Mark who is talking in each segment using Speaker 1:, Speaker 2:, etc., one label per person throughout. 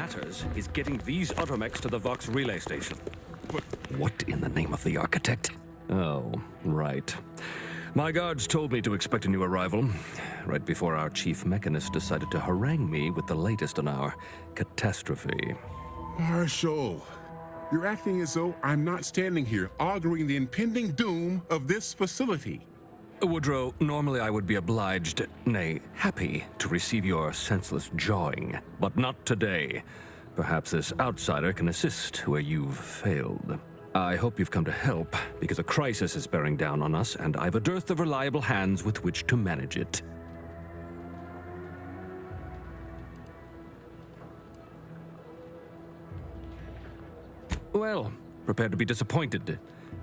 Speaker 1: matters is getting these Automechs to the Vox relay station.
Speaker 2: But
Speaker 1: What in the name of the architect? Oh, right. My guards told me to expect a new arrival, right before our chief mechanist decided to harangue me with the latest on our catastrophe.
Speaker 2: Marshall, you're acting as though I'm not standing here auguring the impending doom of this facility.
Speaker 1: Woodrow, normally I would be obliged, nay, happy, to receive your senseless jawing, but not today. Perhaps this outsider can assist where you've failed. I hope you've come to help, because a crisis is bearing down on us, and I've a dearth of reliable hands with which to manage it. Well, prepare to be disappointed.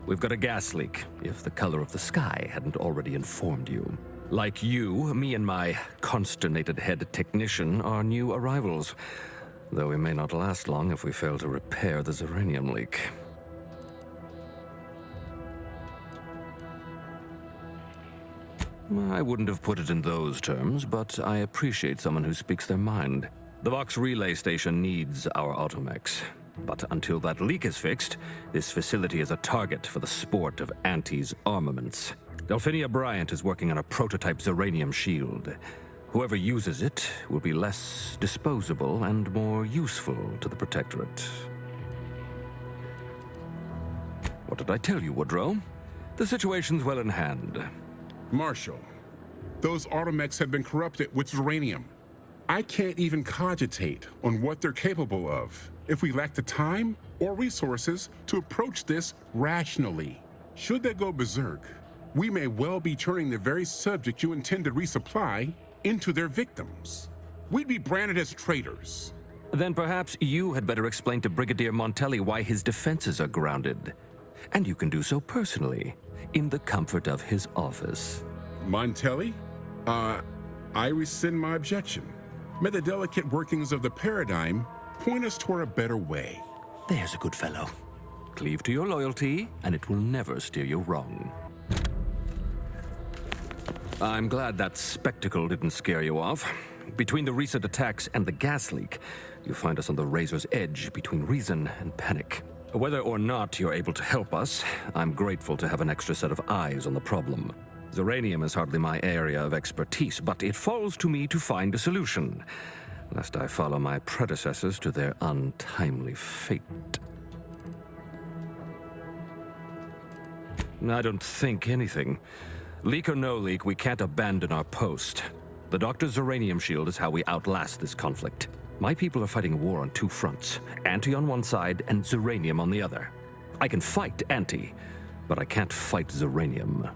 Speaker 1: We've got a gas leak, if the color of the sky hadn't already informed you. Like you, me and my consternated head technician are new arrivals, though we may not last long if we fail to repair the Zyranium leak. I wouldn't have put it in those terms, but I appreciate someone who speaks their mind. The Vox relay station needs our Automechs. But until that leak is fixed, this facility is a target for the sport of Auntie's armaments. Delphinia Bryant is working on a prototype Zyranium shield. Whoever uses it will be less disposable and more useful to the Protectorate. What did I tell you, Woodrow? The situation's well in hand.
Speaker 2: Marshall, those Automechs have been corrupted with Zyranium. I can't even cogitate on what they're capable of if we lack the time or resources to approach this rationally. Should they go berserk, we may well be turning the very subject you intend to resupply into their victims. We'd be branded as traitors.
Speaker 1: Then perhaps you had better explain to Brigadier Montelli why his defenses are grounded. And you can do so personally, in the comfort of his office.
Speaker 2: Montelli? I rescind my objection. May the delicate workings of the paradigm point us toward a better way.
Speaker 1: There's a good fellow. Cleave to your loyalty, and it will never steer you wrong. I'm glad that spectacle didn't scare you off. Between the recent attacks and the gas leak, you find us on the razor's edge between reason and panic. Whether or not you're able to help us, I'm grateful to have an extra set of eyes on the problem. Zyranium is hardly my area of expertise, but it falls to me to find a solution, lest I follow my predecessors to their untimely fate. I don't think anything. Leak or no leak, we can't abandon our post. The Doctor's Zyranium shield is how we outlast this conflict. My people are fighting a war on two fronts, Anti on one side and Zyranium on the other. I can fight Anti, but I can't fight Zyranium.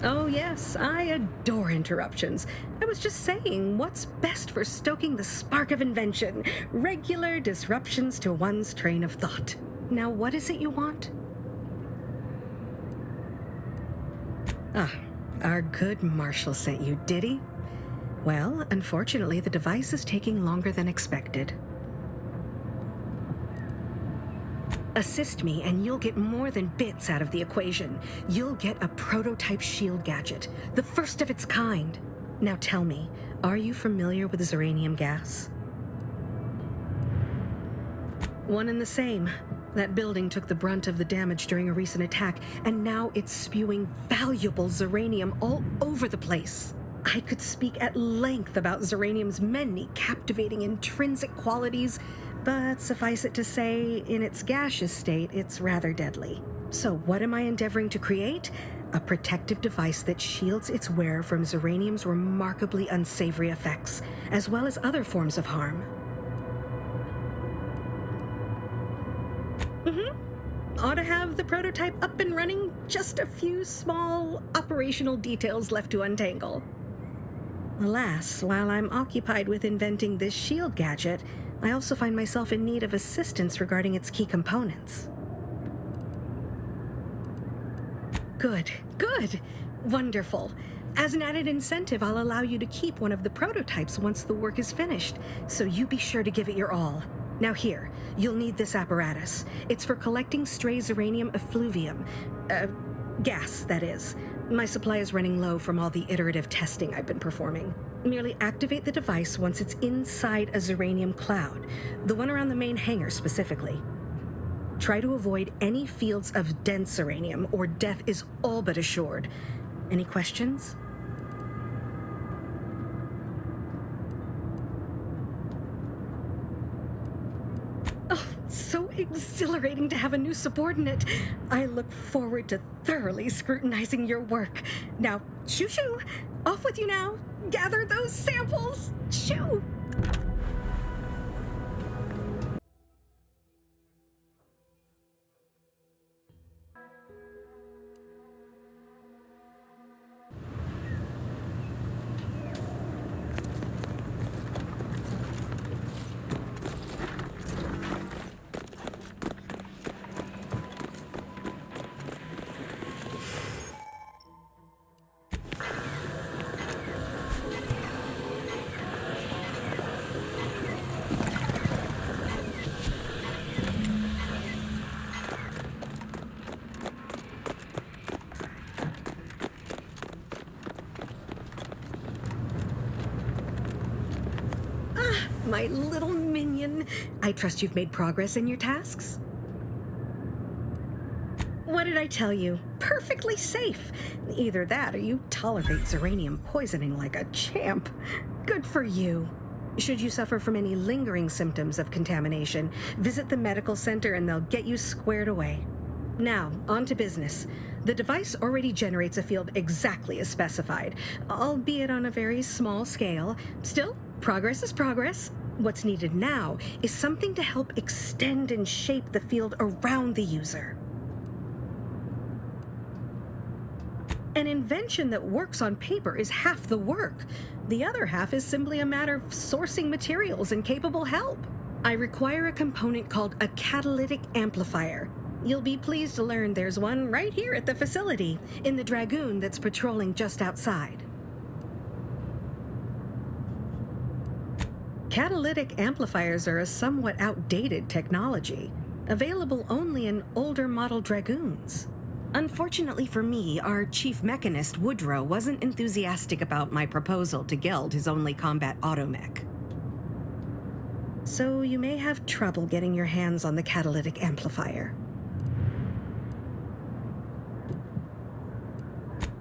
Speaker 3: Oh yes, I adore interruptions. I was just saying, what's best for stoking the spark of invention? Regular disruptions to one's train of thought. Now what is it you want? Ah, our good Marshall sent you, did he? Well, unfortunately, the device is taking longer than expected. Assist me, and you'll get more than bits out of the equation. You'll get a prototype shield gadget, the first of its kind. Now tell me, are you familiar with Zyranium gas? One and the same. That building took the brunt of the damage during a recent attack, and now it's spewing valuable Zyranium all over the place. I could speak at length about Zyranium's many captivating intrinsic qualities, but suffice it to say, in its gaseous state, it's rather deadly. So what am I endeavoring to create? A protective device that shields its wearer from Zyranium's remarkably unsavory effects, as well as other forms of harm. Ought to have the prototype up and running, just a few small operational details left to untangle. Alas, while I'm occupied with inventing this shield gadget, I also find myself in need of assistance regarding its key components. Good. Wonderful. As an added incentive, I'll allow you to keep one of the prototypes once the work is finished, so you be sure to give it your all. Now here, you'll need this apparatus. It's for collecting stray Zyranium effluvium. Gas, that is. My supply is running low from all the iterative testing I've been performing. Merely activate the device once it's inside a Zyranium cloud, the one around the main hangar specifically. Try to avoid any fields of dense Zyranium, or death is all but assured. Any questions? Oh, so exhilarating to have a new subordinate. I look forward to thoroughly scrutinizing your work. Now, shoo-shoo! Off with you now! Gather those samples! Shoo! My little minion. I trust you've made progress in your tasks? What did I tell you? Perfectly safe. Either that or you tolerate Zyranium poisoning like a champ. Good for you. Should you suffer from any lingering symptoms of contamination, visit the medical center and they'll get you squared away. Now, on to business. The device already generates a field exactly as specified, albeit on a very small scale. Still, progress is progress. What's needed now is something to help extend and shape the field around the user. An invention that works on paper is half the work. The other half is simply a matter of sourcing materials and capable help. I require a component called a catalytic amplifier. You'll be pleased to learn there's one right here at the facility, in the Dragoon that's patrolling just outside. Catalytic amplifiers are a somewhat outdated technology, available only in older model Dragoons. Unfortunately for me, our chief mechanist, Woodrow, wasn't enthusiastic about my proposal to gild his only combat Automech. So you may have trouble getting your hands on the catalytic amplifier.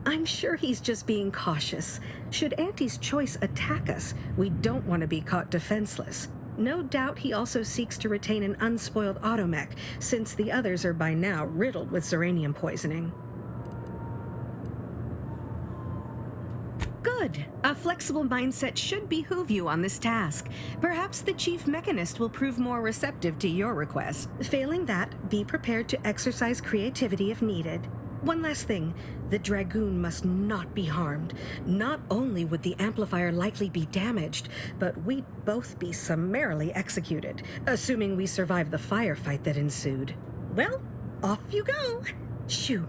Speaker 3: I'm sure he's just being cautious. Should Auntie's choice attack us, we don't want to be caught defenseless. No doubt he also seeks to retain an unspoiled Automech, since the others are by now riddled with Zyranium poisoning. Good. A flexible mindset should behoove you on this task. Perhaps the chief mechanist will prove more receptive to your request. Failing that, be prepared to exercise creativity if needed. One last thing, the Dragoon must not be harmed. Not only would the amplifier likely be damaged, but we'd both be summarily executed, assuming we survive the firefight that ensued. Well, off you go. Shoo.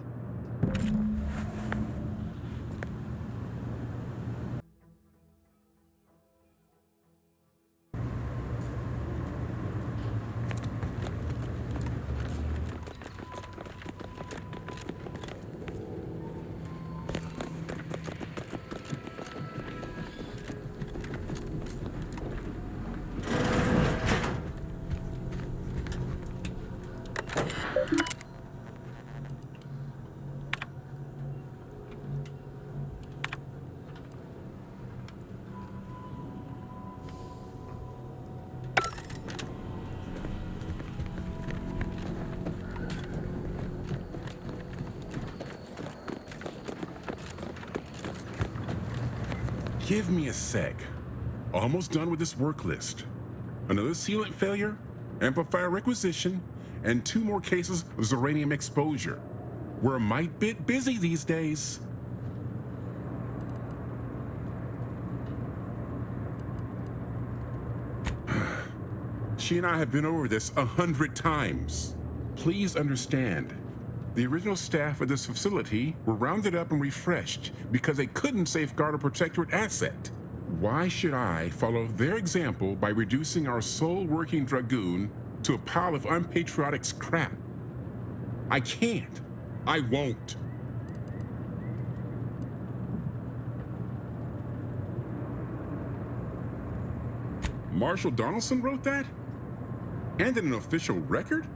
Speaker 2: Give me a sec. Almost done with this work list. Another sealant failure, amplifier requisition, and 2 more cases of Zyranium exposure. We're a mite bit busy these days. She and I have been over this 100 times. Please understand, The original staff of this facility were rounded up and refreshed because they couldn't safeguard a protectorate asset. Why should I follow their example by reducing our sole working Dragoon to a pile of unpatriotic scrap? I can't. I won't. Marshal Donelson wrote that? And in an official record?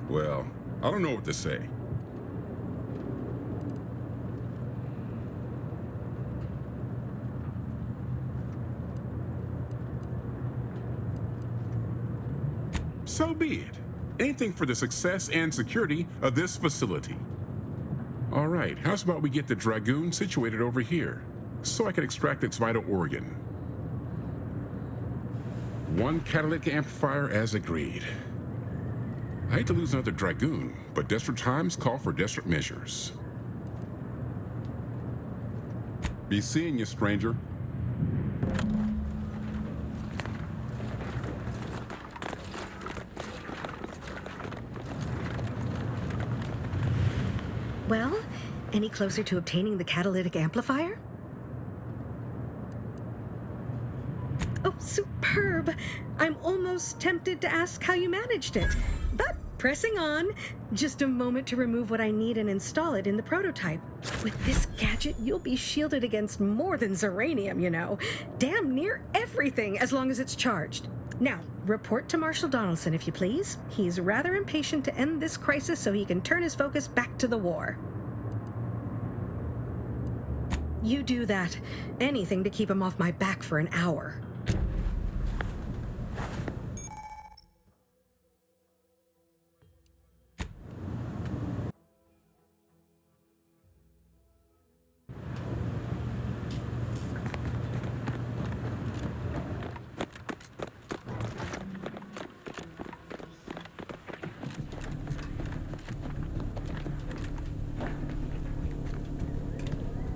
Speaker 2: Well, I don't know what to say. So be it. Anything for the success and security of this facility. All right, how's about we get the Dragoon situated over here, so I can extract its vital organ? One catalytic amplifier as agreed. I hate to lose another Dragoon, but desperate times call for desperate measures. Be seeing you, stranger.
Speaker 3: Well, any closer to obtaining the catalytic amplifier? Oh, superb! I'm almost tempted to ask how you managed it. But pressing on, just a moment to remove what I need and install it in the prototype. With this gadget, you'll be shielded against more than Zyranium, you know. Damn near everything, as long as it's charged. Now, report to Marshal Donelson, if you please. He's rather impatient to end this crisis so he can turn his focus back to the war. You do that. Anything to keep him off my back for an hour.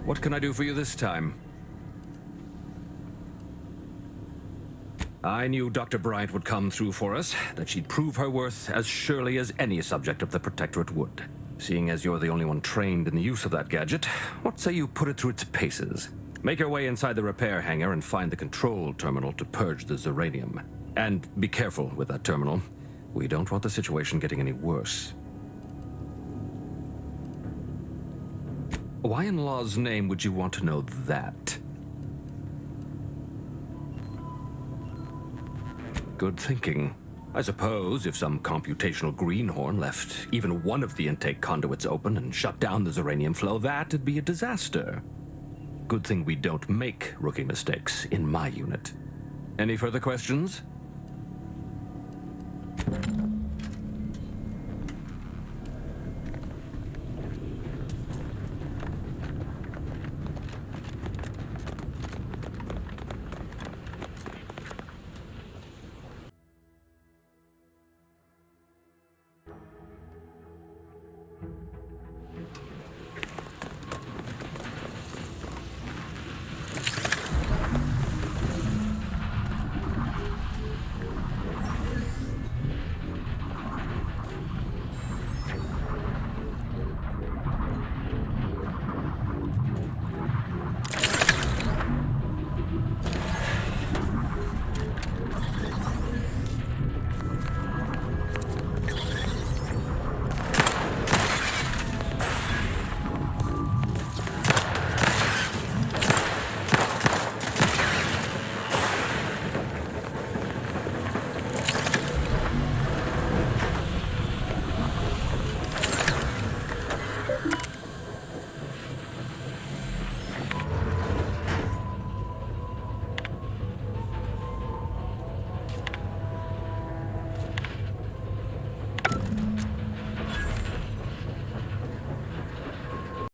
Speaker 1: What can I do for you this time? I knew Dr. Bryant would come through for us, that she'd prove her worth as surely as any subject of the Protectorate would. Seeing as you're the only one trained in the use of that gadget, what say you put it through its paces? Make your way inside the repair hangar and find the control terminal to purge the Zyranium. And be careful with that terminal. We don't want the situation getting any worse. Why in law's name would you want to know that? Good thinking. I suppose if some computational greenhorn left even one of the intake conduits open and shut down the Zyranium flow, that'd be a disaster. Good thing we don't make rookie mistakes in my unit. Any further questions?